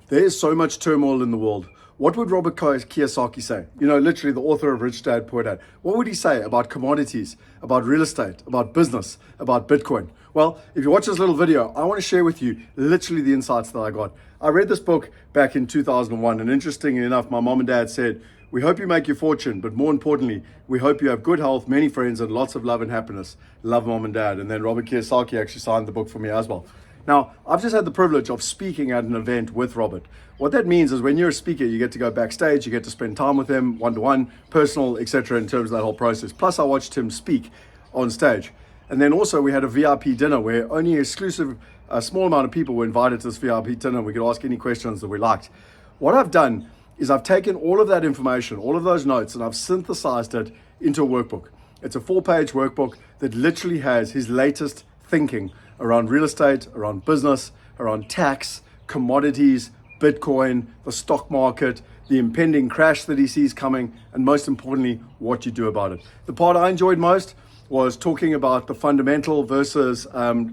There is so much turmoil in the world. What would Robert Kiyosaki say? You know, literally the author of Rich Dad, Poor Dad. What would he say about commodities, about real estate, about business, about Bitcoin? Well, if you watch this little video, I want to share with you literally the insights that I got. I read this book back in 2001, and interestingly enough, my mom and dad said, "We hope you make your fortune, but more importantly, we hope you have good health, many friends, and lots of love and happiness. Love, Mom and Dad." And then Robert Kiyosaki actually signed the book for me as well. Now, I've just had the privilege of speaking at an event with Robert. What that means is when you're a speaker, you get to go backstage, you get to spend time with him, one-to-one, personal, etc. in terms of that whole process. Plus, I watched him speak on stage. And then also we had a VIP dinner where only a small amount of people were invited to this VIP dinner. We could ask any questions that we liked. What I've done is I've taken all of that information, all of those notes, and I've synthesized it into a workbook. It's a 4-page workbook that literally has his latest thinking around real estate, around business, around tax, commodities, Bitcoin, the stock market, the impending crash that he sees coming, and most importantly, what you do about it. The part I enjoyed most was talking about the fundamental versus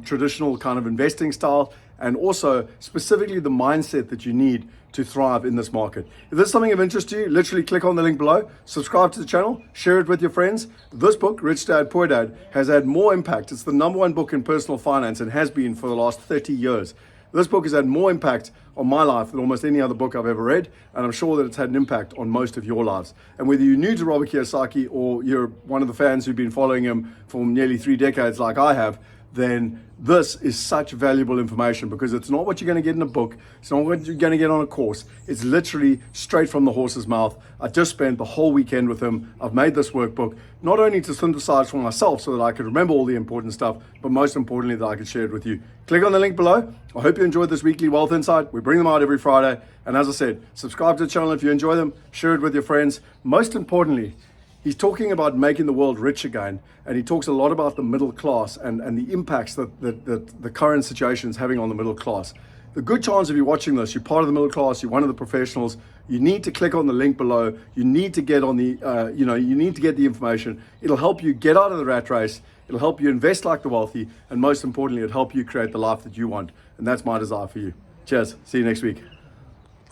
traditional kind of investing style, and also specifically the mindset that you need to thrive in this market. If this is something of interest to you, literally click on the link below, subscribe to the channel, share it with your friends. This book, Rich Dad, Poor Dad, has had more impact. It's the #1 book in personal finance and has been for the last 30 years. This book has had more impact on my life than almost any other book I've ever read, and I'm sure that it's had an impact on most of your lives. And whether you're new to Robert Kiyosaki or you're one of the fans who've been following him for nearly 3 decades like I have, then this is such valuable information, because it's not what you're going to get in a book. It's not what you're going to get on a course. It's literally straight from the horse's mouth. I just spent the whole weekend with him. I've made this workbook, not only to synthesize for myself so that I could remember all the important stuff, but most importantly, that I could share it with you. Click on the link below. I hope you enjoyed this weekly Wealth Insight. We bring them out every Friday. And as I said, subscribe to the channel if you enjoy them. Share it with your friends. Most importantly, he's talking about making the world rich again, and he talks a lot about the middle class and the impacts that the current situation is having on the middle class. The good chance of you watching this, you're part of the middle class, you're one of the professionals, you need to click on the link below. You need to get on the, you need to get the information. It'll help you get out of the rat race. It'll help you invest like the wealthy, and most importantly, it'll help you create the life that you want. And that's my desire for you. Cheers. See you next week.